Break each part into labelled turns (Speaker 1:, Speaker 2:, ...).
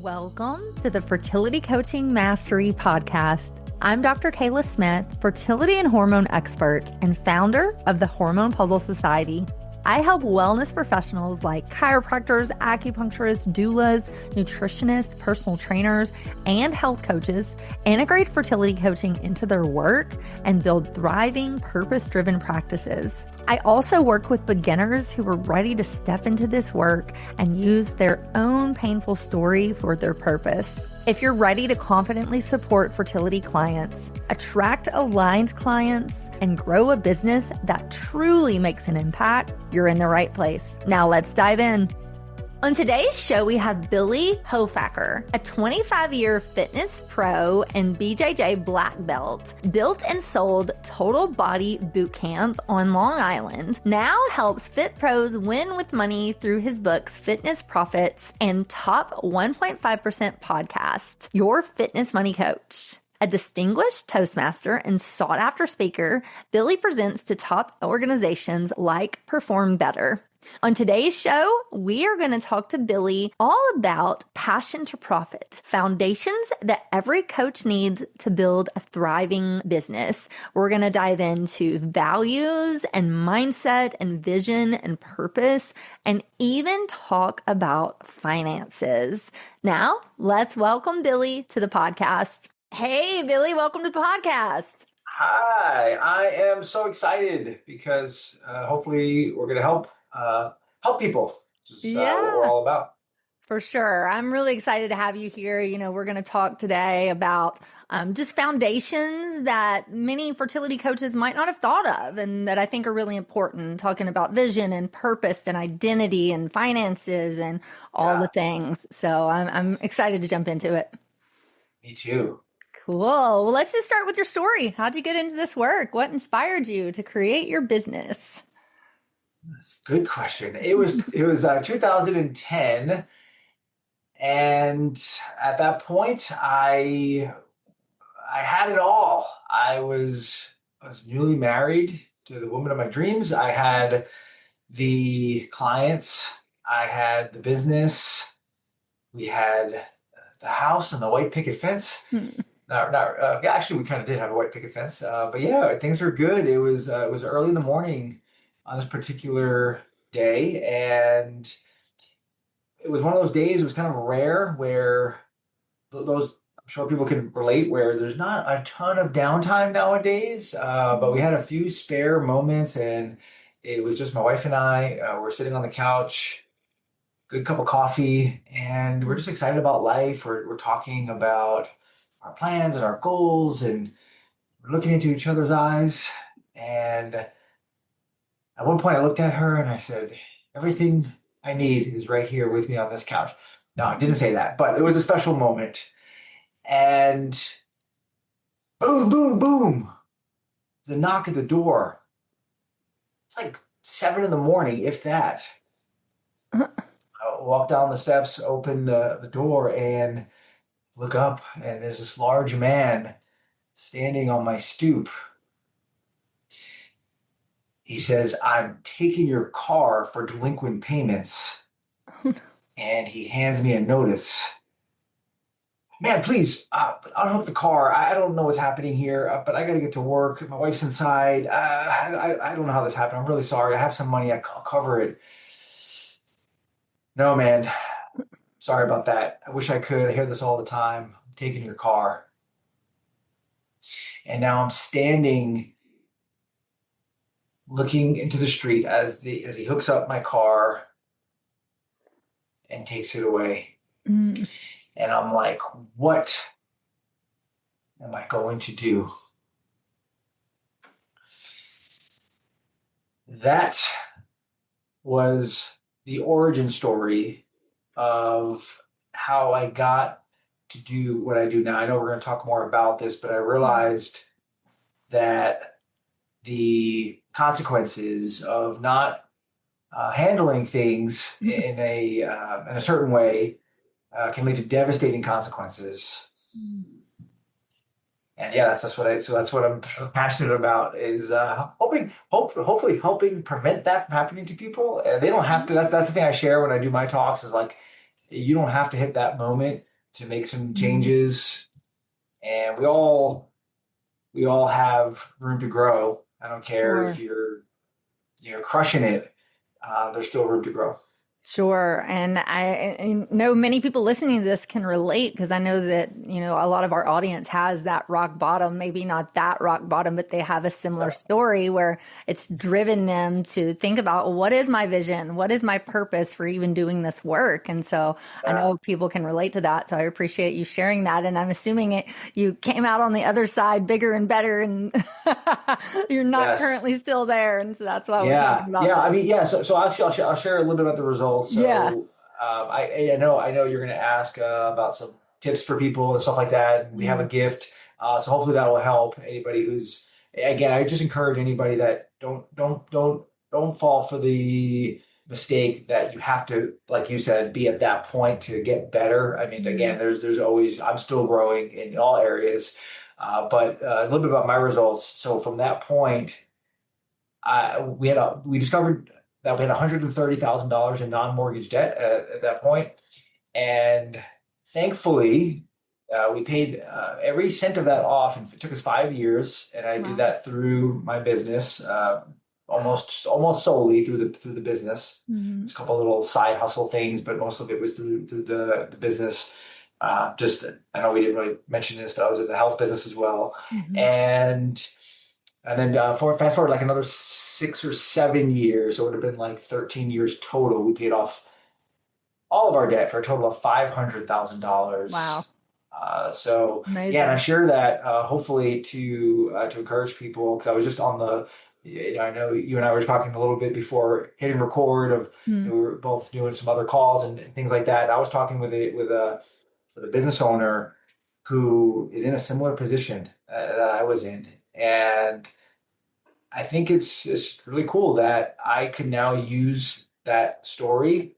Speaker 1: Welcome to the Fertility Coaching Mastery Podcast. I'm Dr. Kela Smith, fertility and hormone expert and founder of the Hormone Puzzle Society. I help wellness professionals like chiropractors, acupuncturists, doulas, nutritionists, personal trainers, and health coaches integrate fertility coaching into their work and build thriving, purpose-driven practices. I also work with beginners who are ready to step into this work and use their own painful story for their purpose. If you're ready to confidently support fertility clients, attract aligned clients, and grow a business that truly makes an impact, you're in the right place. Now let's dive in. On today's show, we have Billy Hofacker, a 25-year fitness pro and BJJ black belt, built and sold Total Body Bootcamp on Long Island, now helps fit pros win with money through his books, Fitness Profits and Top 1.5% Podcast, Your Fitness Money Coach. A distinguished Toastmaster and sought-after speaker, Billy presents to top organizations like Perform Better. On today's show, we are going to talk to Billy all about passion to profit, foundations that every coach needs to build a thriving business. We're going to dive into values and mindset and vision and purpose, and even talk about finances. Now, let's welcome Billy to the podcast. Hey, Billy, welcome to the podcast.
Speaker 2: Hi, I am so excited because hopefully we're going to help people. Which is what we're all about.
Speaker 1: For sure. I'm really excited to have you here. You know, we're going to talk today about just foundations that many fertility coaches might not have thought of and that I think are really important, talking about vision and purpose and identity and finances and all the things. So I'm excited to jump into it.
Speaker 2: Me too.
Speaker 1: Cool. Well, let's just start with your story. How'd you get into this work? What inspired you to create your business?
Speaker 2: That's a good question. It was 2010, and at that point, I had it all. I was newly married to the woman of my dreams. I had the clients. I had the business. We had the house and the white picket fence. Actually, we kind of did have a white picket fence, but yeah, things were good. It was early in the morning on this particular day, and it was one of those days. It was kind of rare where those, I'm sure people can relate, where there's not a ton of downtime nowadays, but we had a few spare moments, and it was just my wife and I. We're sitting on the couch, good cup of coffee, and we're just excited about life. We're talking about our plans and our goals, and we're looking into each other's eyes. And at one point I looked at her and I said, everything I need is right here with me on this couch. No, I didn't say that, but it was a special moment. And boom, boom, boom. There's a knock at the door. It's like 7 a.m, if that. I walk down the steps, open the door, and look up, and there's this large man standing on my stoop. He says, "I'm taking your car for delinquent payments." And he hands me a notice. "Man, please, unhook the car. I don't know what's happening here, but I got to get to work. My wife's inside. I don't know how this happened. I'm really sorry. I have some money. I'll cover it." "No, man. Sorry about that. I wish I could. I hear this all the time. I'm taking your car." And now I'm standing looking into the street as he hooks up my car and takes it away. And I'm like, what am I going to do? That was the origin story of how I got to do what I do now. I know we're going to talk more about this, but I realized that the consequences of not handling things in a certain way can lead to devastating consequences. And yeah, that's what I'm passionate about, is hopefully helping prevent that from happening to people. They don't have to. That's the thing I share when I do my talks, is like, you don't have to hit that moment to make some changes, and we all have room to grow. I don't care if you're crushing it. There's still room to grow.
Speaker 1: Sure. And I know many people listening to this can relate, because I know that, a lot of our audience has that rock bottom, maybe not that rock bottom, but they have a similar story where it's driven them to think about, what is my vision? What is my purpose for even doing this work? And so I know people can relate to that. So I appreciate you sharing that. And I'm assuming you came out on the other side bigger and better, and you're not currently still there. And so that's why we're talking about this.
Speaker 2: So actually I'll share a little bit about the results. So I know you're going to ask about some tips for people and stuff like that. And we have a gift, so hopefully that will help anybody who's. Again, I just encourage anybody that don't fall for the mistake that you have to, like you said, be at that point to get better. I mean, again, there's always, I'm still growing in all areas, but a little bit about my results. So from that point, we discovered that we had $130,000 in non-mortgage debt at that point. And thankfully, we paid every cent of that off, and it took us 5 years. And I did that through my business, almost solely through the business. There's a couple of little side hustle things, but most of it was through the business. I know we didn't really mention this, but I was in the health business as well. And then fast forward like another 6 or 7 years, so it would have been like 13 years total. We paid off all of our debt for a total of $500,000.
Speaker 1: Wow.
Speaker 2: So
Speaker 1: amazing.
Speaker 2: And I share that hopefully to encourage people, because I was just on the, I know you and I were talking a little bit before hitting record of we were both doing some other calls and things like that. I was talking with a business owner who is in a similar position that I was in. And I think it's really cool that I can now use that story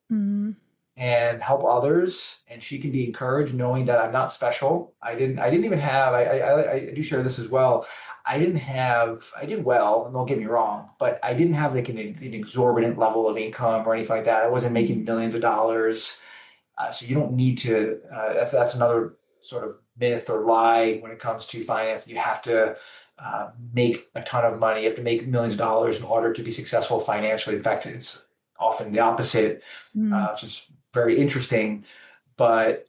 Speaker 2: and help others, and she can be encouraged knowing that I'm not special. I didn't even have, I do share this as well. I did well, don't get me wrong, but I didn't have like an exorbitant level of income or anything like that. I wasn't making millions of dollars. So you don't need to, that's another sort of myth or lie when it comes to finance. You have to make a ton of money. You have to make millions of dollars in order to be successful financially. In fact, it's often the opposite, which is very interesting. But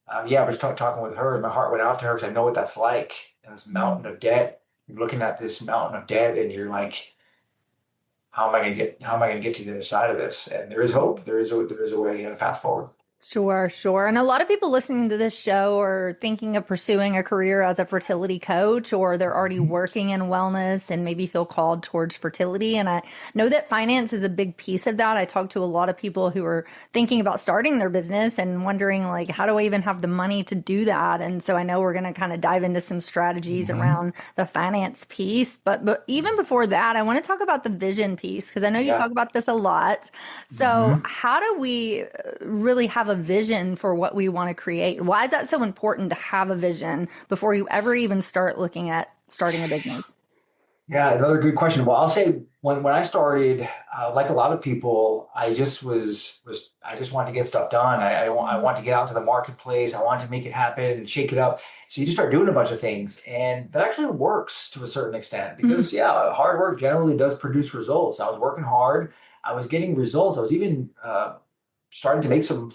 Speaker 2: I was talking with her, and my heart went out to her, because I know what that's like. And this mountain of debt, you're looking at this mountain of debt, and you're like, how am I going to get to the other side of this? And there is hope. There is a way and a path forward.
Speaker 1: Sure. And a lot of people listening to this show are thinking of pursuing a career as a fertility coach, or they're already working in wellness and maybe feel called towards fertility. And I know that finance is a big piece of that. I talk to a lot of people who are thinking about starting their business and wondering, like, how do I even have the money to do that? And so I know we're going to kind of dive into some strategies around the finance piece. But even before that, I want to talk about the vision piece, because I know you talk about this a lot. So how do we really have a vision for what we want to create? Why is that so important to have a vision before you ever even start looking at starting a business?
Speaker 2: Yeah, another good question. Well, I'll say when I started, like a lot of people, I just wanted to get stuff done. I want to get out to the marketplace. I wanted to make it happen and shake it up. So you just start doing a bunch of things, and that actually works to a certain extent, because hard work generally does produce results. I was working hard. I was getting results. I was even starting to make some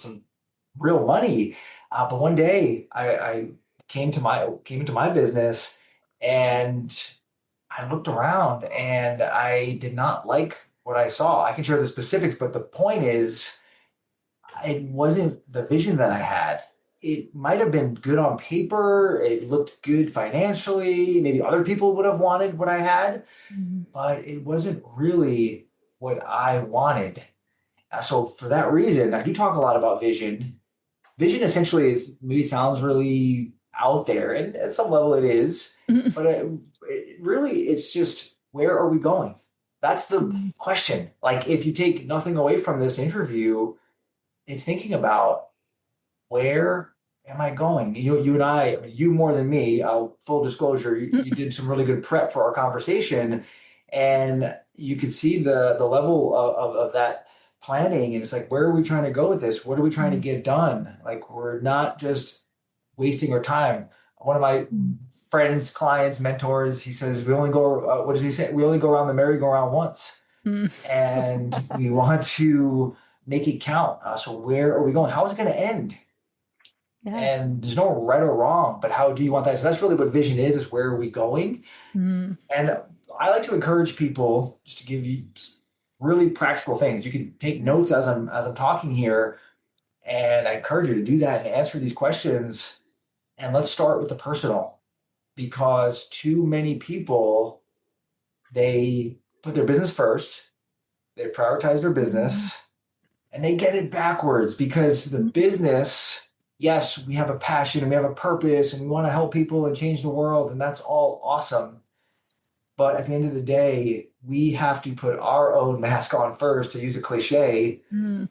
Speaker 2: real money. But one day I came into my business, and I looked around, and I did not like what I saw. I can share the specifics, but the point is, it wasn't the vision that I had. It might have been good on paper. It looked good financially. Maybe other people would have wanted what I had, but it wasn't really what I wanted. So for that reason, I do talk a lot about vision. Vision essentially maybe sounds really out there, and at some level it is, but it's just, where are we going? That's the question. Like, if you take nothing away from this interview, it's thinking about, where am I going? You and I mean, you more than me, full disclosure, you did some really good prep for our conversation, and you could see the level of that planning, and it's like, where are we trying to go with this? What are we trying to get done? Like, we're not just wasting our time. One of my friends, clients, mentors, he says, we only go, what does he say? We only go around the merry-go-round once. And we want to make it count. So where are we going? How is it going to end?
Speaker 1: Yeah.
Speaker 2: And there's no right or wrong, but how do you want that? So that's really what vision is where are we going? And I like to encourage people just to give you really practical things. You can take notes as I'm talking here, and I encourage you to do that and answer these questions. And let's start with the personal, because too many people, they put their business first, they prioritize their business, and they get it backwards, because the business, yes, we have a passion and we have a purpose and we want to help people and change the world, and that's all awesome. But at the end of the day, we have to put our own mask on first, to use a cliche.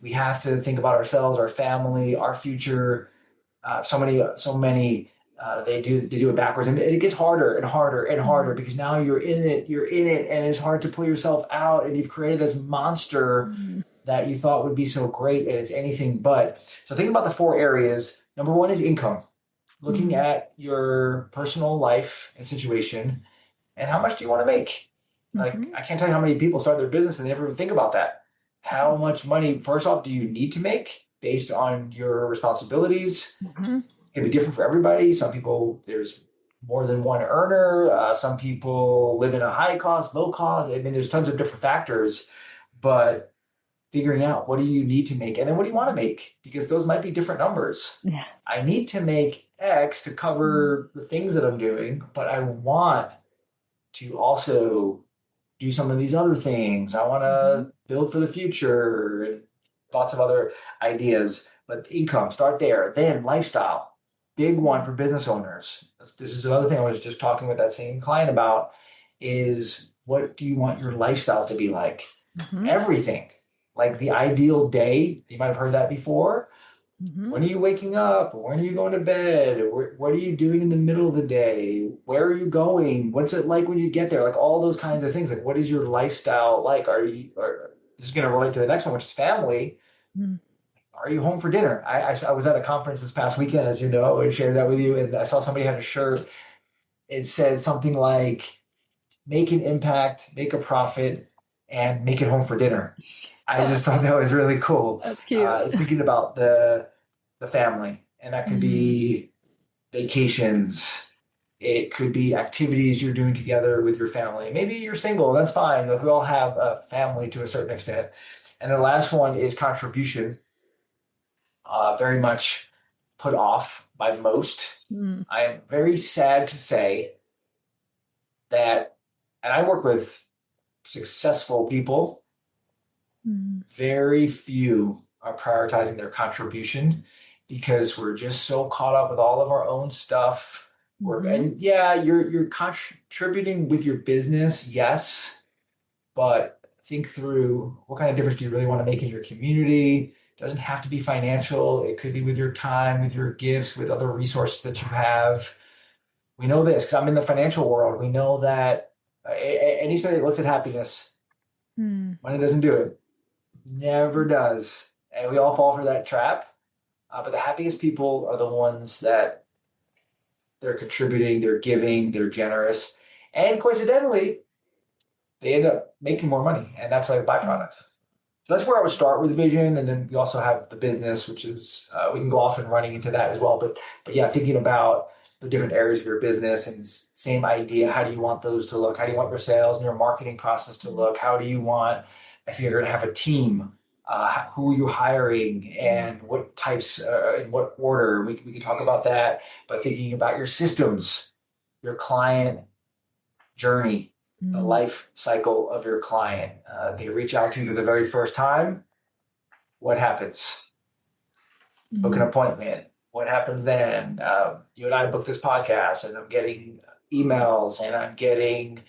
Speaker 2: We have to think about ourselves, our family, our future. So many, they do it backwards, and it gets harder and harder and harder, because now you're in it, and it's hard to pull yourself out, and you've created this monster that you thought would be so great, and it's anything but. So think about the 4 areas. Number 1 is income. Looking at your personal life and situation, and how much do you want to make? Like, I can't tell you how many people start their business and they never even think about that. How much money, first off, do you need to make based on your responsibilities? It can be different for everybody. Some people, there's more than one earner. Some people live in a high cost, low cost. I mean, there's tons of different factors, but figuring out, what do you need to make? And then what do you want to make? Because those might be different numbers.
Speaker 1: Yeah.
Speaker 2: I need to make X to cover the things that I'm doing, but I want to also do some of these other things. I want to build for the future, and lots of other ideas. But income, start there. Then lifestyle, big one for business owners. This is another thing I was just talking with that same client about, is what do you want your lifestyle to be like? Everything. Like the ideal day, you might have heard that before. When are you waking up? When are you going to bed? What are you doing in the middle of the day? Where are you going? What's it like when you get there? Like all those kinds of things. Like, what is your lifestyle like? This is going to relate to the next one, which is family. Are you home for dinner? I was at a conference this past weekend, as you know, I shared that with you, and I saw somebody had a shirt. It said something like, make an impact, make a profit, and make it home for dinner. I just thought that was really cool.
Speaker 1: That's cute.
Speaker 2: It's thinking about the family, and that could be vacations. It could be activities you're doing together with your family. Maybe you're single, that's fine. Like, we all have a family to a certain extent. And the last one is contribution. Very much put off by most. I am very sad to say that, and I work with successful people, very few are prioritizing their contribution, because we're just so caught up with all of our own stuff. And yeah, you're contributing with your business, yes, but think through, what kind of difference do you really want to make in your community? It doesn't have to be financial. It could be with your time, with your gifts, with other resources that you have. We know this because I'm in the financial world. We know that any study that looks at happiness, money doesn't do it. Never does. And we all fall for that trap. But the happiest people are the ones that they're contributing, they're giving, they're generous. And coincidentally, they end up making more money. And that's like a byproduct. So that's where I would start with vision. And then we also have the business, which is, we can go off and running into that as well. But yeah, thinking about the different areas of your business, and same idea. How do you want those to look? How do you want your sales and your marketing process to look? How do you want, if you're going to have a team, who are you hiring, and what types, in what order? We can talk about that. But thinking about your systems, your client journey, the life cycle of your client. They reach out to you for the very first time. What happens? Book an appointment. What happens then? You and I booked this podcast, and I'm getting emails, and I'm getting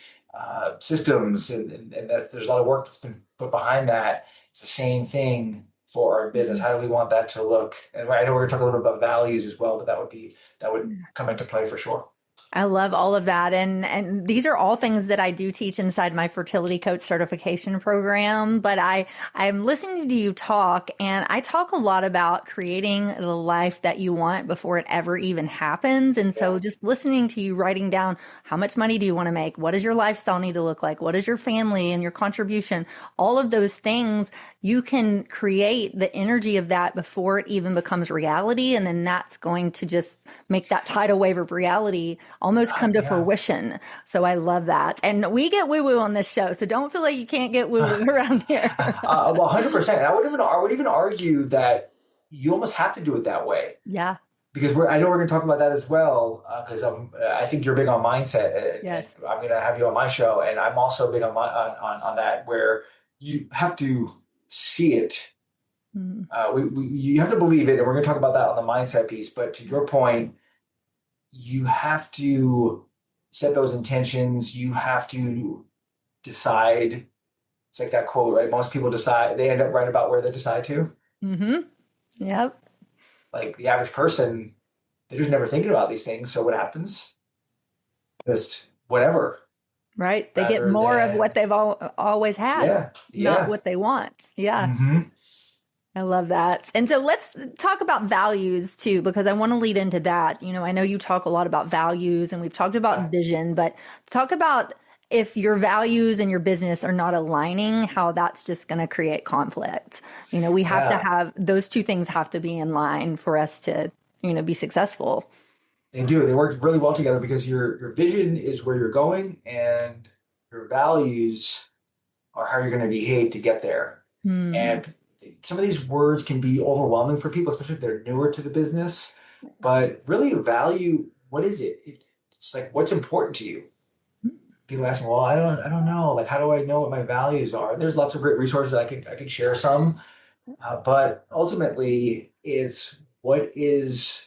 Speaker 2: systems, and there's a lot of work that's been put behind that. It's the same thing for our business. How do we want that to look? And I know we're going to talk a little bit about values as well, but that would come into play for sure.
Speaker 1: I love all of that. And these are all things that I do teach inside my fertility coach certification program. But I'm listening to you talk, and I talk a lot about creating the life that you want before it ever even happens. And
Speaker 2: Yeah.
Speaker 1: so just listening to you writing down, how much money do you want to make? What does your lifestyle need to look like? What is your family and your contribution? All of those things, you can create the energy of that before it even becomes reality. And then that's going to just make that tidal wave of reality almost come to
Speaker 2: Yeah.
Speaker 1: fruition. So I love that. And we get woo woo on this show. So don't feel like you can't get woo woo around here.
Speaker 2: Well, 100%. I would even argue that you almost have to do it that way.
Speaker 1: Yeah.
Speaker 2: Because I know we're going to talk about that as well. Because I think you're big on mindset.
Speaker 1: Yes.
Speaker 2: And I'm going to have you on my show, and I'm also big on that, where you have to see it. You have to believe it, and we're going to talk about that on the mindset piece. But to your point, you have to set those intentions. You have to decide. It's like that quote, right? Most people decide, they end up right about where they decide to.
Speaker 1: Mm-hmm. Yep.
Speaker 2: Like the average person, they're just never thinking about these things. So what happens? Just whatever.
Speaker 1: Right. They get more of what they've always had, not what they want. Yeah.
Speaker 2: Mm-hmm.
Speaker 1: I love that. And so let's talk about values too, because I want to lead into that. You know, I know you talk a lot about values, and we've talked about vision, but talk about if your values and your business are not aligning, how that's just going to create conflict. You know, we have to have those two things have to be in line for us to, be successful.
Speaker 2: They do. They work really well together, because your vision is where you're going, and your values are how you're going to behave to get there. And some of these words can be overwhelming for people, especially if they're newer to the business. But really, value, what is it? It's like, what's important to you? People ask me, well, I don't know. Like, how do I know what my values are? There's lots of great resources. I could share some, but ultimately, it's what is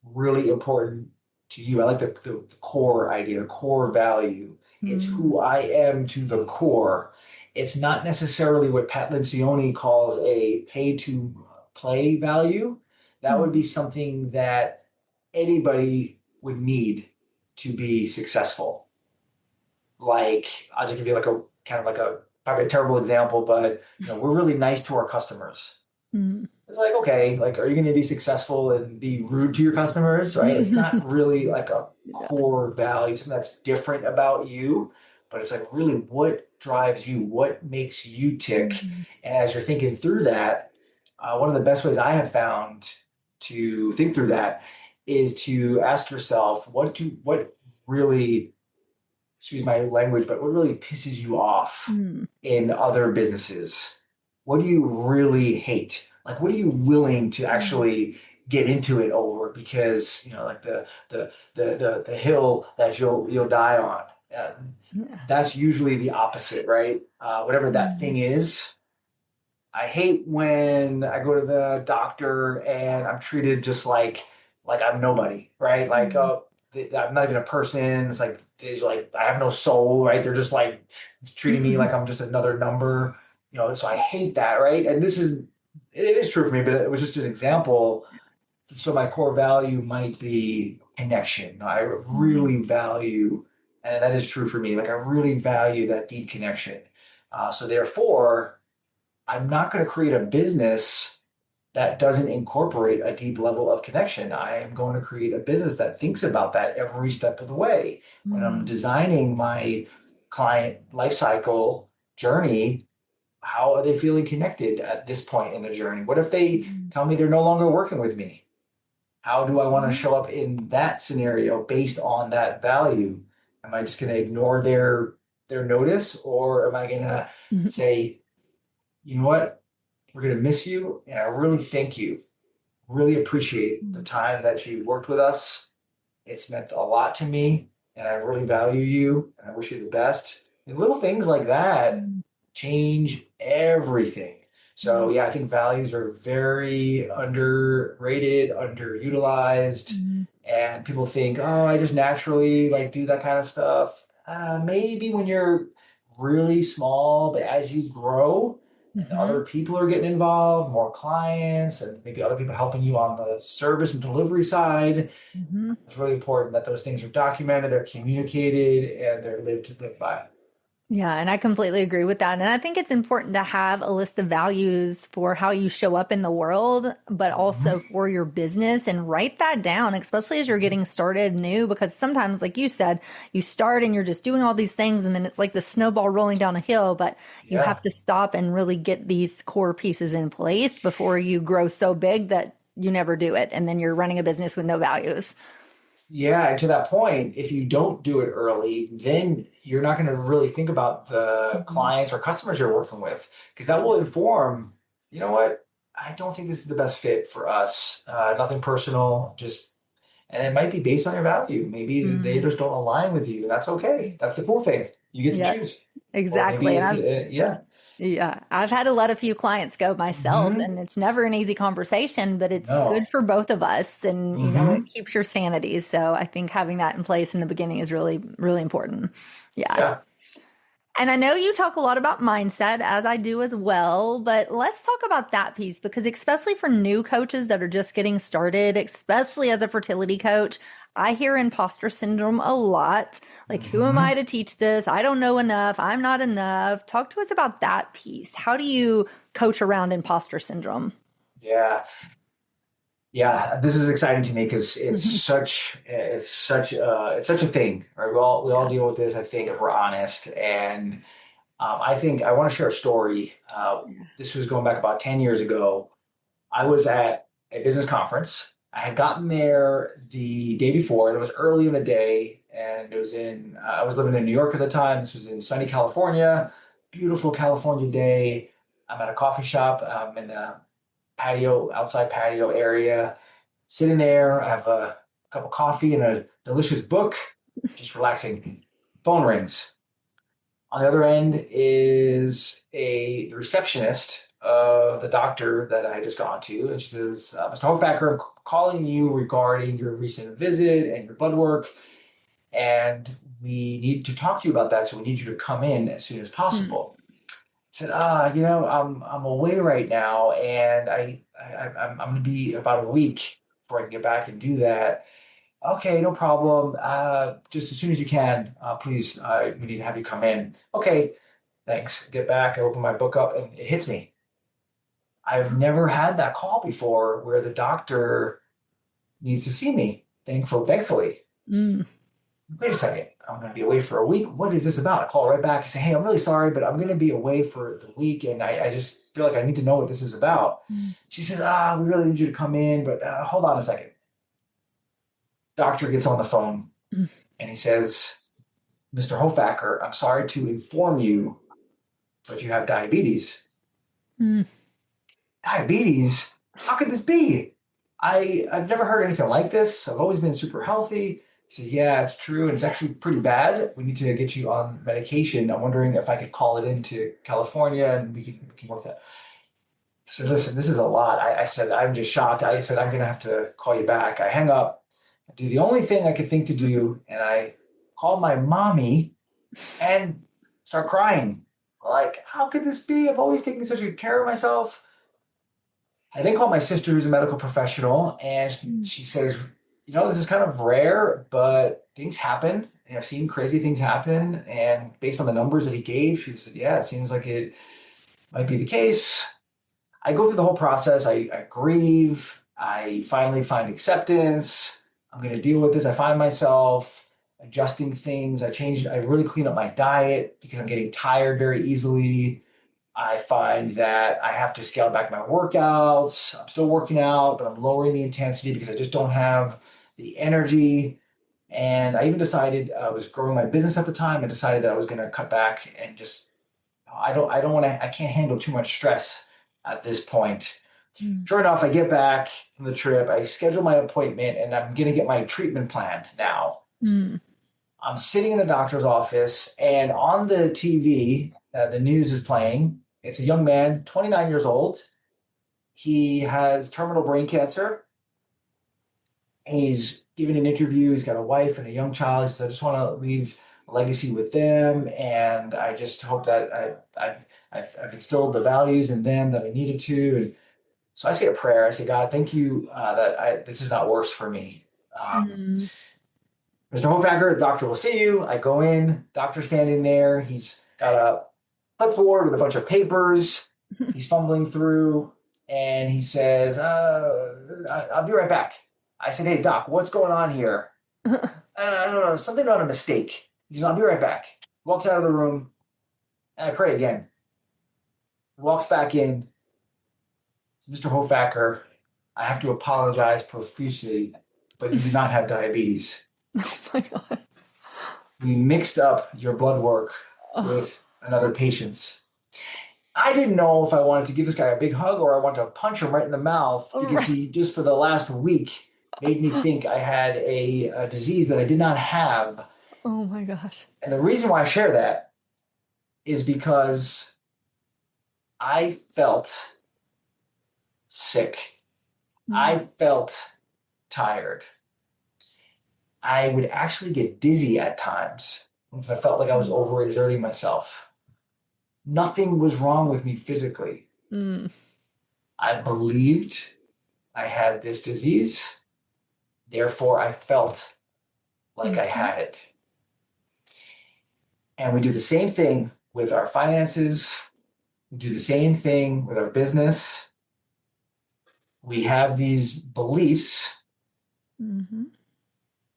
Speaker 2: really important to you. I like the core idea, the core value. It's who I am to the core. It's not necessarily what Pat Lencioni calls a pay to play value. That would be something that anybody would need to be successful. Like, I'll just give you like a kind of like probably a terrible example, but we're really nice to our customers. It's like, okay, like, are you going to be successful and be rude to your customers, right? It's not really like a core value, something that's different about you, but it's like, really, what drives you? What makes you tick? And as you're thinking through that, one of the best ways I have found to think through that is to ask yourself, what really, excuse my language, but what really pisses you off in other businesses? What do you really hate? Like, what are you willing to actually get into it over? Because like the hill that you'll die on. That's usually the opposite, right? Whatever that thing is. I hate when I go to the doctor and I'm treated just like I'm nobody, right? Like, oh, I'm not even a person. It's like I have no soul, right? They're just like treating me like I'm just another number, So I hate that, right? And it is true for me, but it was just an example. So my core value might be connection. I really value, and that is true for me. Like, I really value that deep connection. So therefore, I'm not going to create a business that doesn't incorporate a deep level of connection. I am going to create a business that thinks about that every step of the way. When I'm designing my client life cycle journey, how are they feeling connected at this point in the journey? What if they tell me they're no longer working with me? How do I want to show up in that scenario based on that value? Am I just going to ignore their notice, or am I going to say, you know what? We're going to miss you, and I really thank you. Really appreciate the time that you've worked with us. It's meant a lot to me, and I really value you, and I wish you the best. And little things like that change everything. So yeah, I think values are very underrated, underutilized, and people think, oh, I just naturally like do that kind of stuff. Maybe when you're really small, but as you grow, and
Speaker 1: Mm-hmm.
Speaker 2: other people are getting involved, more clients, and maybe other people helping you on the service and delivery side.
Speaker 1: Mm-hmm.
Speaker 2: It's really important that those things are documented, they're communicated, and they're lived by.
Speaker 1: Yeah, and I completely agree with that. And I think it's important to have a list of values for how you show up in the world, but also
Speaker 2: Mhm.
Speaker 1: for your business and write that down, especially as you're getting started new, because sometimes, like you said, you start and you're just doing all these things and then it's like the snowball rolling down a hill, but you
Speaker 2: Yeah.
Speaker 1: have to stop and really get these core pieces in place before you grow so big that you never do it. And then you're running a business with no values.
Speaker 2: Yeah, and to that point, if you don't do it early, then you're not going to really think about the
Speaker 1: Mhm.
Speaker 2: clients or customers you're working with, because that will inform, you know what, I don't think this is the best fit for us. Nothing personal, just, and it might be based on your value. Maybe they
Speaker 1: Mm.
Speaker 2: just don't align with you. That's okay. That's the cool thing. You get to
Speaker 1: Yeah,
Speaker 2: choose. Or maybe
Speaker 1: exactly. And
Speaker 2: it's,
Speaker 1: I've
Speaker 2: yeah.
Speaker 1: Yeah, I've had to let a few clients go myself,
Speaker 2: Hmm.
Speaker 1: and it's never an easy conversation, but it's good
Speaker 2: No.
Speaker 1: for both of us. And, it
Speaker 2: Hmm.
Speaker 1: keeps your sanity. So I think having that in place in the beginning is really, really important. Yeah.
Speaker 2: Yeah.
Speaker 1: And I know you talk a lot about mindset, as I do as well, but let's talk about that piece because, especially for new coaches that are just getting started, especially as a fertility coach, I hear imposter syndrome a lot. Like, who am I
Speaker 2: Hmm.
Speaker 1: to teach this? I don't know enough. I'm not enough. Talk to us about that piece. How do you coach around imposter syndrome?
Speaker 2: Yeah. Yeah, this is exciting to me because
Speaker 1: Mhm.
Speaker 2: it's such a thing. Right? We all
Speaker 1: Yeah.
Speaker 2: deal with this, I think, if we're honest. And I think I want to share a story.
Speaker 1: Yeah.
Speaker 2: This was going back about 10 years ago. I was at a business conference. I had gotten there the day before, and it was early in the day, and it was I was living in New York at the time. This was in sunny California, beautiful California day. I'm at a coffee shop in the outside patio area, sitting there. I have a cup of coffee and a delicious book, just relaxing. Phone rings. On the other end is the receptionist of the doctor that I had just gone to, and she says, "Mr. Hofacker, I'm calling you regarding your recent visit and your blood work, and we need to talk to you about that. So we need you to come in as soon as
Speaker 1: Mm.
Speaker 2: possible." I said, I'm away right now, and I'm going to be about a week before I can get back and do that. Okay, no problem. Just as soon as you can, please. We need to have you come in. Okay, thanks. Get back. I open my book up, and it hits me. I've never had that call before, where the doctor needs to see me. Thankfully.
Speaker 1: Mm.
Speaker 2: Wait a second, I'm going to be away for a week. What is this about? I call right back and say, hey, I'm really sorry, but I'm going to be away for the week. And I just feel like I need to know what this is about.
Speaker 1: Mm.
Speaker 2: She says, we really need you to come in, but hold on a second. Doctor gets on the phone
Speaker 1: Mm.
Speaker 2: and he says, Mr. Hofacker, I'm sorry to inform you, but you have diabetes.
Speaker 1: Mm.
Speaker 2: Diabetes? How could this be? I've never heard anything like this. I've always been super healthy. He said, yeah, it's true. And it's actually pretty bad. We need to get you on medication. I'm wondering if I could call it into California and we can work that. I said, listen, this is a lot. I said, I'm just shocked. I said, I'm going to have to call you back. I hang up, I do the only thing I could think to do, and I call my mommy and start crying. Like, how could this be? I've always taken such good care of myself. I then call my sister, who's a medical professional, and
Speaker 1: Mm.
Speaker 2: she says, this is kind of rare, but things happen. And I've seen crazy things happen. And based on the numbers that he gave, she said, yeah, it seems like it might be the case. I go through the whole process. I grieve. I finally find acceptance. I'm going to deal with this. I find myself adjusting things. I really clean up my diet because I'm getting tired very easily. I find that I have to scale back my workouts. I'm still working out, but I'm lowering the intensity because I just don't have the energy. And I even decided I was growing my business at the time. I decided that I was going to cut back and just I don't want to. I can't handle too much stress at this point.
Speaker 1: Mm.
Speaker 2: Sure enough, I get back from the trip. I schedule my appointment, and I'm going to get my treatment plan now.
Speaker 1: Mm.
Speaker 2: I'm sitting in the doctor's office, and on the TV, the news is playing. It's a young man, 29 years old. He has terminal brain cancer. And he's giving an interview. He's got a wife and a young child. He says, I just want to leave legacy with them, and I just hope that I've instilled the values in them that I needed to. And so I say a prayer. I say, God, thank you that this is not worse for me.
Speaker 1: Mm-hmm.
Speaker 2: Mr. Hofacker, the doctor will see you. I go in, doctor standing there. He's got a clipboard with a bunch of papers. He's fumbling through, and he says, I'll be right back. I said, hey, doc, what's going on here? I don't know, something about a mistake. He says, I'll be right back. Walks out of the room, and I pray again. Walks back in. Mr. Hofacker, I have to apologize profusely, but you do not have diabetes.
Speaker 1: Oh my God.
Speaker 2: We mixed up your blood work with another patient's. I didn't know if I wanted to give this guy a big hug or I wanted to punch him right in the mouth because he just for the last week made me think I had a disease that I did not have.
Speaker 1: Oh my gosh.
Speaker 2: And the reason why I share that is because I felt sick. I felt tired. I would actually get dizzy at times if I felt like I was overexerting myself. Nothing was wrong with me physically. I believed I had this disease. Therefore, I felt like I had it. And we do the same thing with our finances. We do the same thing with our business. We have these beliefs.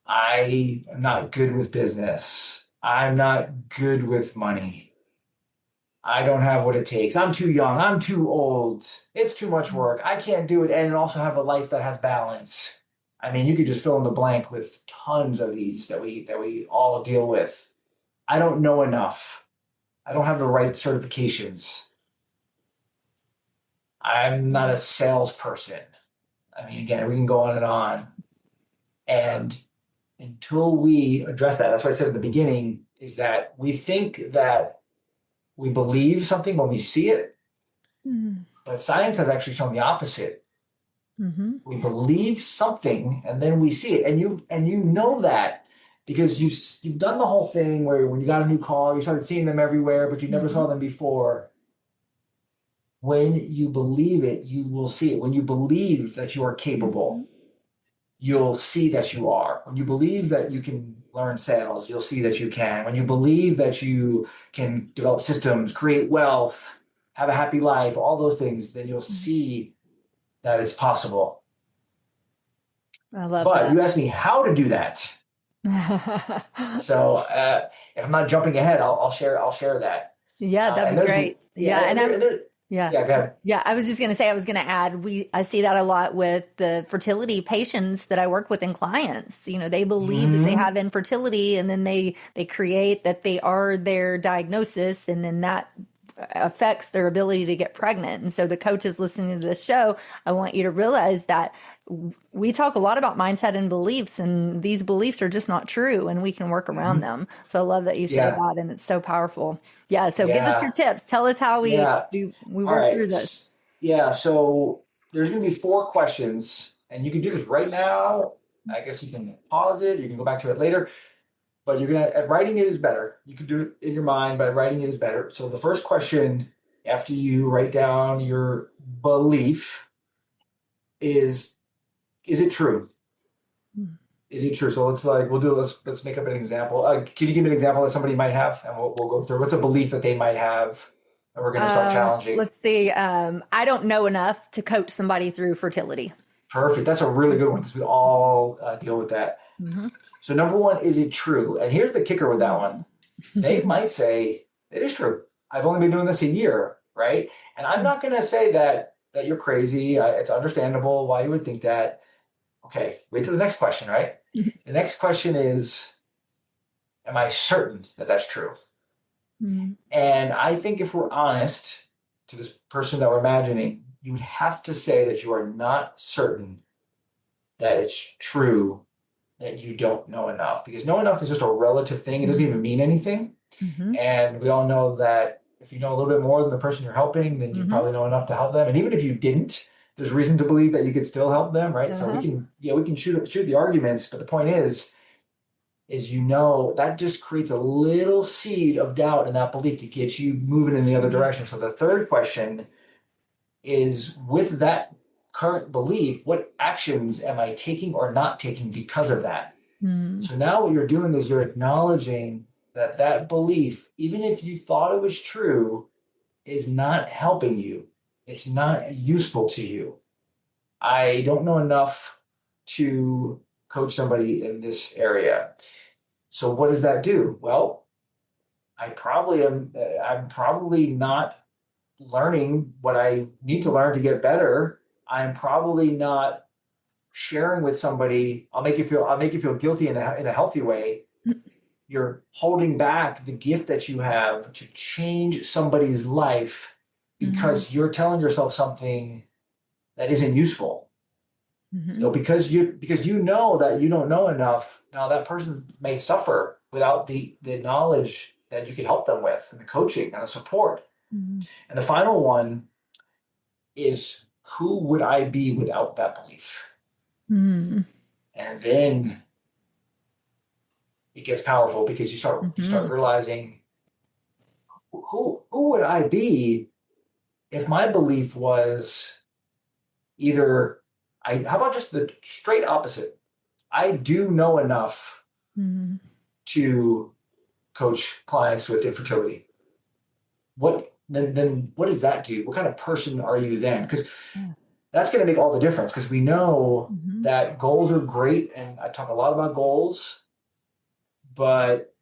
Speaker 2: I am not good with business. I'm not good with money. I don't have what it takes. I'm too young. I'm too old. It's too much work. I can't do it and also have a life that has balance. I mean, you could just fill in the blank with tons of these that we all deal with. I don't know enough. I don't have the right certifications. I'm not a salesperson. I mean, again, we can go on and on. And until we address that, that's what I said at the beginning, is that we think that we believe something when we see it, but science has actually shown the opposite. We believe something and then we see it, and you know that because you've done the whole thing where when you got a new car, you started seeing them everywhere, but you never saw them before. When you believe it, you will see it. When you believe that you are capable, you'll see that you are. When you believe that you can learn sales, you'll see that you can. When you believe that you can develop systems, create wealth, have a happy life, all those things, then you'll see that it's possible.
Speaker 1: I love
Speaker 2: but
Speaker 1: that.
Speaker 2: you asked me how to do that. So if I'm not jumping ahead, I'll share that.
Speaker 1: Yeah, that'd be great. Yeah.
Speaker 2: Go ahead.
Speaker 1: Yeah, I was just going to say, I was going to add, I see that a lot with the fertility patients that I work with and clients. You know, they believe that they have infertility, and then they create that they are their diagnosis, and then that affects their ability to get pregnant. And so the coaches listening to this show, I want you to realize that we talk a lot about mindset and beliefs, and these beliefs are just not true, and we can work around them. So I love that you say that, and it's so powerful. Yeah. So give us your tips. Tell us how we work through this.
Speaker 2: Yeah. So there's going to be 4 questions, and you can do this right now. I guess you can pause it. You can go back to it later, but writing it is better. You can do it in your mind, but writing it is better. So the first question after you write down your belief is it true? Is it true? So let's make up an example. Can you give me an example that somebody might have, and we'll go through. What's a belief that they might have that we're going to start challenging?
Speaker 1: Let's see. I don't know enough to coach somebody through fertility.
Speaker 2: Perfect. That's a really good one because we all deal with that. So number 1, is it true? And here's the kicker with that one. They might say, it is true. I've only been doing this a year, right? And I'm not going to say that you're crazy. It's understandable why you would think that. Okay, wait to the next question, right? The next question is, am I certain that that's true? And I think if we're honest to this person that we're imagining, you would have to say that you are not certain that it's true, that you don't know enough. Because know enough is just a relative thing. It doesn't even mean anything. And we all know that if you know a little bit more than the person you're helping, then you probably know enough to help them. And even if you didn't, there's reason to believe that you could still help them, right? So we can shoot the arguments, but the point is, is, that just creates a little seed of doubt in that belief to get you moving in the other direction. So the third question is, with that current belief, what actions am I taking or not taking because of that? So now what you're doing is you're acknowledging that belief, even if you thought it was true, is not helping you. It's not useful to you. I don't know enough to coach somebody in this area. So what does that do? Well, I'm probably not learning what I need to learn to get better. I'm probably not sharing with somebody. I'll make you feel guilty in a healthy way. You're holding back the gift that you have to change somebody's life because you're telling yourself something that isn't useful. Because you know that you don't know enough. Now that person may suffer without the knowledge that you can help them with, and the coaching and the support. And the final one is, who would I be without that belief? And then it gets powerful, because you start realizing, who would I be if my belief was either, how about just the straight opposite? I do know enough to coach clients with infertility. Then what does that do? What kind of person are you then? Because that's going to make all the difference, because we know that goals are great. And I talk a lot about goals, but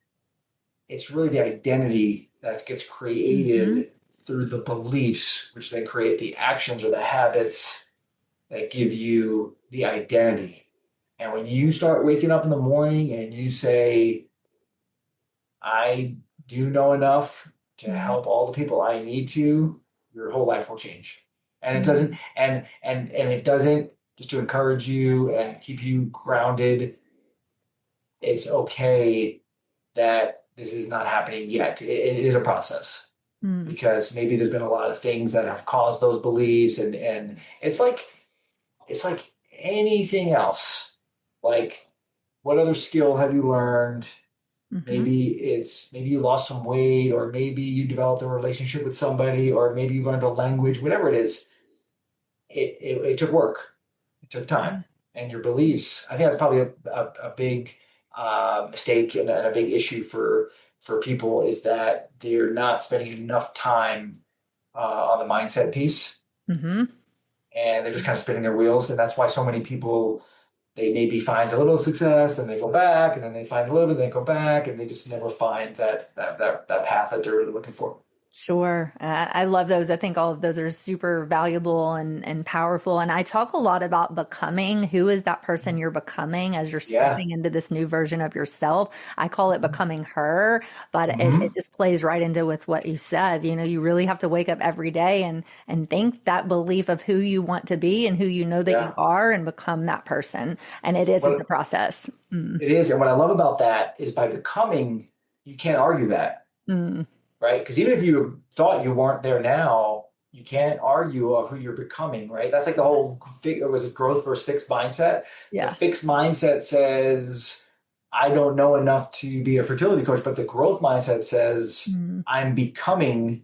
Speaker 2: it's really the identity that gets created through the beliefs, which then create the actions or the habits that give you the identity. And when you start waking up in the morning and you say, I do know enough to help all the people I need to, your whole life will change. And it doesn't, and it doesn't, just to encourage you and keep you grounded, it's okay that this is not happening yet. It is a process, because maybe there's been a lot of things that have caused those beliefs, and it's like anything else. Like, what other skill have you learned? Maybe you lost some weight, or maybe you developed a relationship with somebody, or maybe you learned a language, whatever it is. It took work. It took time. And your beliefs, I think that's probably a big mistake and a big issue for people, is that they're not spending enough time on the mindset piece. And they're just kind of spinning their wheels. And that's why so many people, they maybe find a little success and they go back, and then they find a little bit, and they go back, and they just never find that path that they're really looking for.
Speaker 1: Sure. I love those. I think all of those are super valuable and powerful. And I talk a lot about becoming. Who is that person you're becoming as you're stepping into this new version of yourself? I call it becoming her, but it just plays right into with what you said. You really have to wake up every day and think that belief of who you want to be and who you know that you are, and become that person. And it's a process.
Speaker 2: It is. And what I love about that is, by becoming, you can't argue that. Right? Because even if you thought you weren't there now, you can't argue who you're becoming, right? That's like the whole, was it growth versus fixed mindset? The fixed mindset says, I don't know enough to be a fertility coach, but the growth mindset says, I'm becoming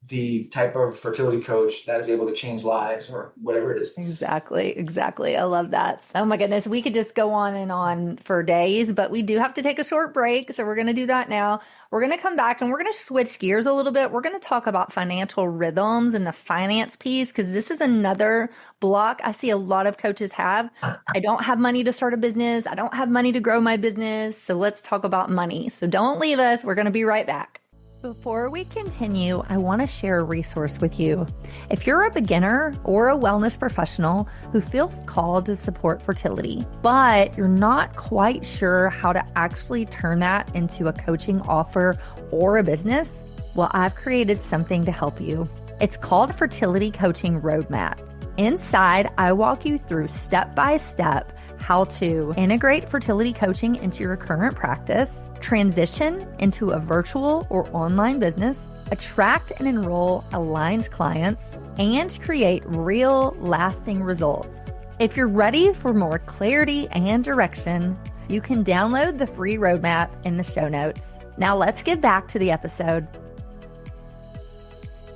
Speaker 2: the type of fertility coach that is able to change lives, or whatever it is.
Speaker 1: Exactly. I love that. Oh my goodness. We could just go on and on for days, but we do have to take a short break. So we're going to do that now. We're going to come back and we're going to switch gears a little bit. We're going to talk about financial rhythms and the finance piece, because this is another block I see a lot of coaches have. I don't have money to start a business. I don't have money to grow my business. So let's talk about money. So don't leave us. We're going to be right back. Before we continue, I want to share a resource with you. If you're a beginner or a wellness professional who feels called to support fertility, but you're not quite sure how to actually turn that into a coaching offer or a business, well, I've created something to help you. It's called Fertility Coaching Roadmap. Inside, I walk you through step by step how to integrate fertility coaching into your current practice, transition into a virtual or online business, attract and enroll aligned clients, and create real, lasting results. If you're ready for more clarity and direction, You can download the free roadmap in the show notes. Now let's get back to the episode.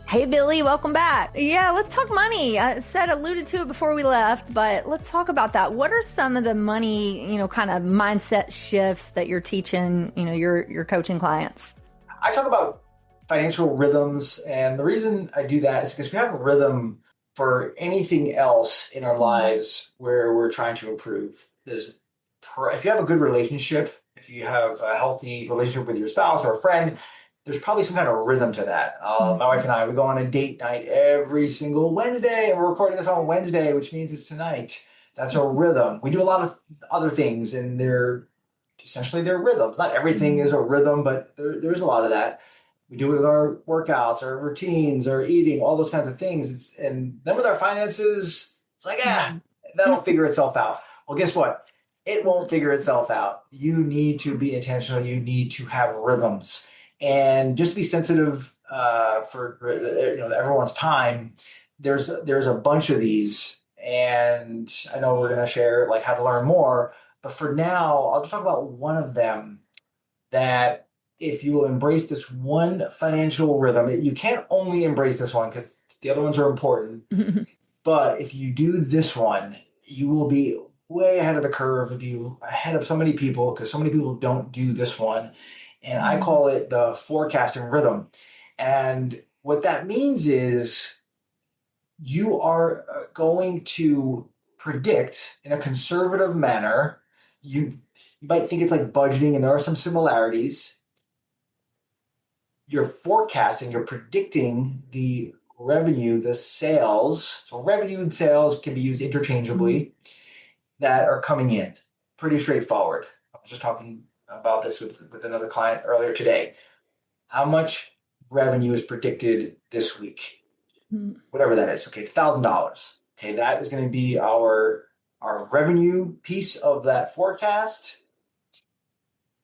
Speaker 1: Hey, Billy, welcome back. Yeah, let's talk money. I alluded to it before we left, but let's talk about that. What are some of the money, kind of mindset shifts that you're teaching, your coaching clients?
Speaker 2: I talk about financial rhythms, and the reason I do that is because we have a rhythm for anything else in our lives where we're trying to improve. If you have a good relationship, if you have a healthy relationship with your spouse or a friend, there's probably some kind of rhythm to that. My wife and I, we go on a date night every single Wednesday, and we're recording this on Wednesday, which means it's tonight. That's a rhythm. We do a lot of other things, and they're rhythms. Not everything is a rhythm, but there's a lot of that. We do it with our workouts, our routines, our eating, all those kinds of things. And then with our finances, it's like, that'll figure itself out. Well, guess what? It won't figure itself out. You need to be intentional. You need to have rhythms. And just to be sensitive for everyone's time, there's a bunch of these, and I know we're going to share like how to learn more. But for now, I'll just talk about one of them that if you will embrace this one financial rhythm, you can't only embrace this one because the other ones are important. But if you do this one, you will be way ahead of the curve. You'll be ahead of so many people because so many people don't do this one. And I call it the forecasting rhythm. And what that means is you are going to predict in a conservative manner. You might think it's like budgeting, and there are some similarities. You're forecasting, you're predicting the revenue, the sales. So revenue and sales can be used interchangeably that are coming in. Pretty straightforward. I was just talking about this with another client earlier today. How much revenue is predicted this week? Whatever that is. Okay, it's $1,000. Okay, that is going to be our revenue piece of that forecast.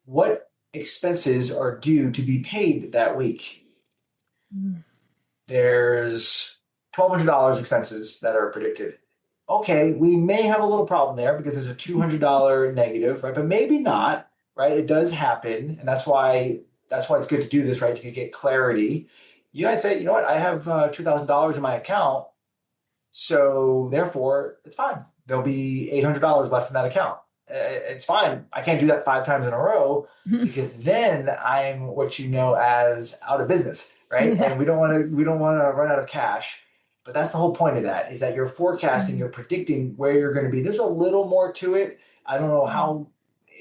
Speaker 2: What expenses are due to be paid that week? There's $1,200 expenses that are predicted. Okay, we may have a little problem there because there's a $200 negative, right? But maybe not. Right, it does happen, and that's why it's good to do this, right? To get clarity. You might say, you know what, I have $2,000 in my account, so therefore it's fine. There'll be $800 left in that account. It's fine. I can't do that 5 times in a row because then I'm what you know as out of business, right? And we don't want to run out of cash. But that's the whole point of that, is that you're forecasting, you're predicting where you're going to be. There's a little more to it. I don't know how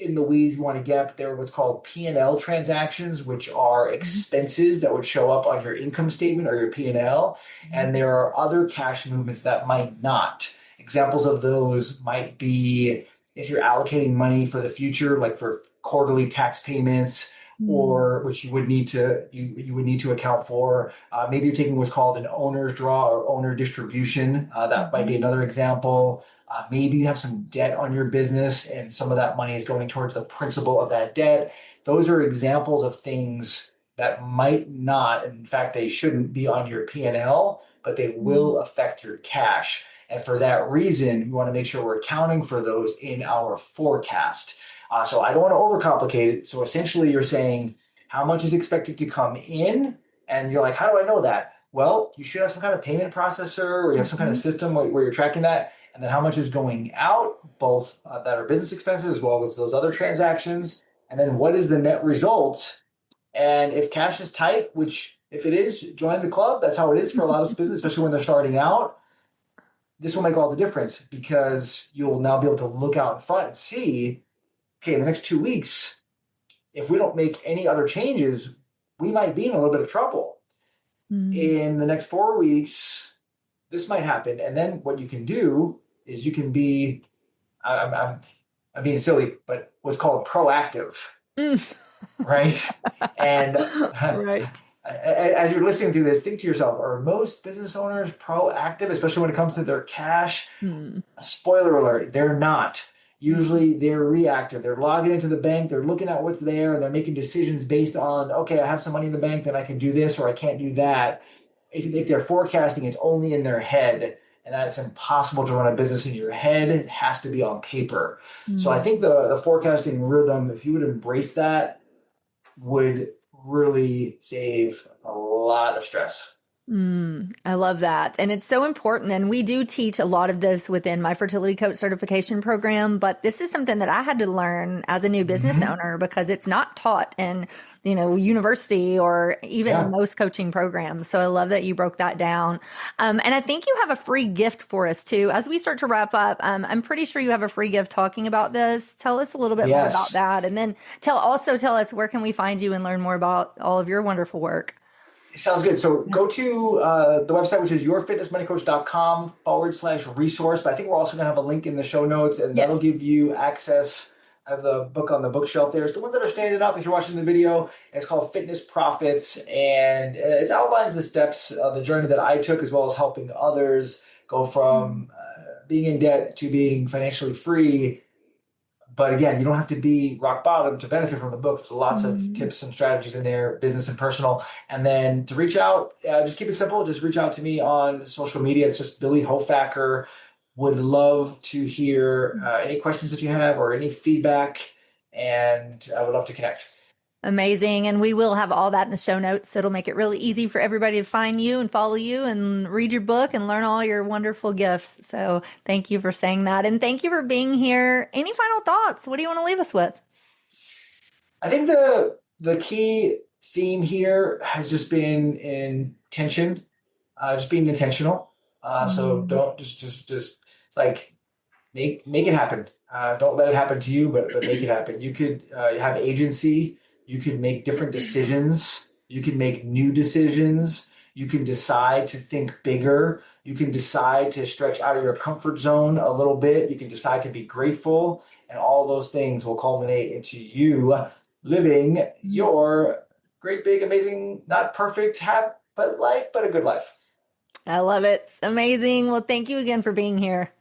Speaker 2: in the weeds we want to get, but there are what's called P&L transactions, which are expenses that would show up on your income statement or your P&L. And there are other cash movements that might not. Examples of those might be if you're allocating money for the future, like for quarterly tax payments, or which you would need to account for. Maybe you're taking what's called an owner's draw or owner distribution. That might be another example. Maybe you have some debt on your business and some of that money is going towards the principal of that debt. Those are examples of things that might not, in fact, they shouldn't be on your P&L, but they will affect your cash. And for that reason, we want to make sure we're accounting for those in our forecast. So I don't want to overcomplicate it. So essentially you're saying how much is expected to come in? And you're like, how do I know that? Well, you should have some kind of payment processor or you have some kind of system where you're tracking that. And then how much is going out, both that are business expenses as well as those other transactions. And then what is the net result? And if cash is tight, which if it is, join the club. That's how it is for a lot of business, especially when they're starting out. This will make all the difference because you'll now be able to look out in front and see, okay, in the next 2 weeks, if we don't make any other changes, we might be in a little bit of trouble. In the next 4 weeks, this might happen. And then what you can do is you can be, I'm being silly, but what's called proactive, right? And
Speaker 1: Right.
Speaker 2: As you're listening to this, think to yourself, are most business owners proactive, especially when it comes to their cash? Spoiler alert, they're not. Usually they're reactive. They're logging into the bank. They're looking at what's there and they're making decisions based on, okay, I have some money in the bank, then I can do this or I can't do that. If they're forecasting, it's only in their head. and that it's impossible to run a business in your head. It has to be on paper. So I think the forecasting rhythm, if you would embrace that, would really save a lot of stress.
Speaker 1: I love that. And it's so important. And we do teach a lot of this within my fertility coach certification program, but this is something that I had to learn as a new business owner because it's not taught in, university or even in most coaching programs. So I love that you broke that down. And I think you have a free gift for us too. As we start to wrap up, I'm pretty sure you have a free gift talking about this. Tell us a little bit more about that. And then tell us, where can we find you and learn more about all of your wonderful work?
Speaker 2: Sounds good. So go to the website, which is yourfitnessmoneycoach.com/resource. But I think we're also going to have a link in the show notes, and that'll give you access. I have the book on the bookshelf there. It's the ones that are standing up if you're watching the video. It's called Fitness Profits, and it outlines the steps of the journey that I took, as well as helping others go from being in debt to being financially free. But again, you don't have to be rock bottom to benefit from the book. There's lots of tips and strategies in there, business and personal. And then to reach out, just keep it simple. Just reach out to me on social media. It's just Billy Hofacker. Would love to hear any questions that you have or any feedback. And I would love to connect.
Speaker 1: Amazing. And we will have all that in the show notes. So it'll make it really easy for everybody to find you and follow you and read your book and learn all your wonderful gifts. So thank you for saying that. And thank you for being here. Any final thoughts? What do you want to leave us with?
Speaker 2: I think the key theme here has just been intention, just being intentional. So don't just it's like make it happen. Don't let it happen to you, but make it happen. You could have agency. You can make different decisions. You can make new decisions. You can decide to think bigger. You can decide to stretch out of your comfort zone a little bit. You can decide to be grateful. And all those things will culminate into you living your great, big, amazing, not perfect, but a good life.
Speaker 1: I love it. It's amazing. Well, thank you again for being here.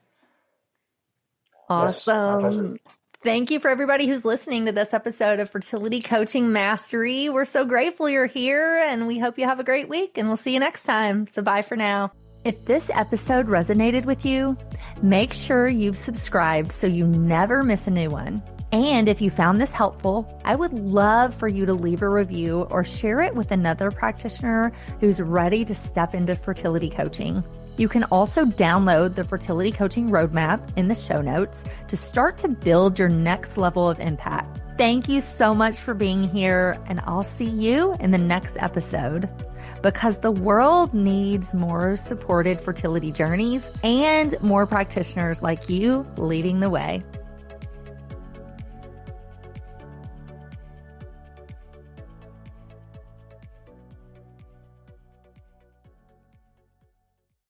Speaker 1: Awesome.
Speaker 2: Yes, my pleasure.
Speaker 1: Thank you for everybody who's listening to this episode of Fertility Coaching Mastery. We're so grateful you're here, and we hope you have a great week, and we'll see you next time. So bye for now. If this episode resonated with you, make sure you've subscribed so you never miss a new one. And if you found this helpful, I would love for you to leave a review or share it with another practitioner who's ready to step into fertility coaching. You can also download the Fertility Coaching Roadmap in the show notes to start to build your next level of impact. Thank you so much for being here, and I'll see you in the next episode, because the world needs more supported fertility journeys and more practitioners like you leading the way.